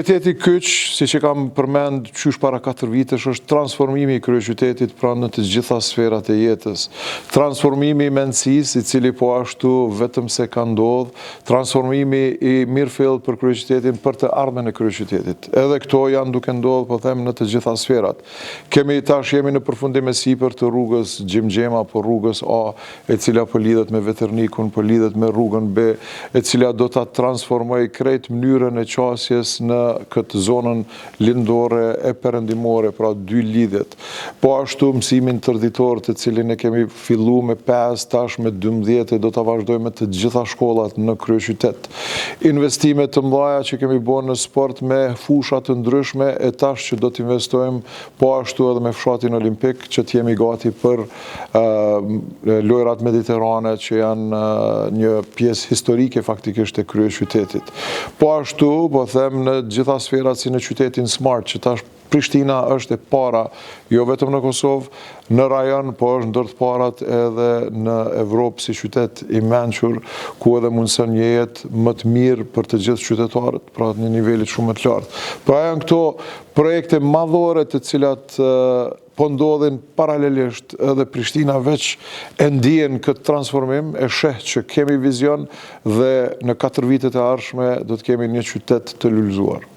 Prioriteti kyç, siç e kam përmend qysh para 4 vitesh, është transformimi i kryeqytetit pranë në të gjitha sferat e jetës. Transformimi i mendësisë, i cili po ashtu vetëm se ka ndodhur, transformimi i mirëfill për kryeqytetin, për të ardhmen e kryeqytetit. Edhe këto janë duke ndodhur, po them, në të gjitha sferat. Jemi në përfundim e sipër të rrugës Gjimgjema, apo rrugës A, e cila po lidhet me Veternikun, po lidhet me rrugën B, e cila do ta transformojë krejt mënyrën e qasjes në këtë zonën lindore e perëndimore, pra 2 lidhjet. Po ashtu mësimin tërditor, të cilin e kemi filluar me 5, tash me 12, do ta vazhdojmë me të gjitha shkollat në kryeqytet. Investime të mëdha që kemi bërë në sport me fusha të ndryshme, e tash që do të investojmë po ashtu edhe me fshatin olimpik, që të jemi gati për lojrat mediterane, që janë një pjesë historike faktikisht e kryeqytetit. Po ashtu, po them, në gjitha sferat si në qytetin smart, që tash Prishtina është e para, jo vetëm në Kosovë, në rajon, po është ndër të parat edhe në Evropë si qytet i mençur, ku edhe mundson një jetë më të mirë për të gjithë qytetarët, pra në nivelit shumë më të lartë. Pra janë këto projekte madhore të cilat po ndodhin paralelisht, edhe Prishtina veç e ndjen këtë transformim, e sheh që kemi vizion dhe në 4 vitet e ardhshme do të kemi një qytet të lullzuar.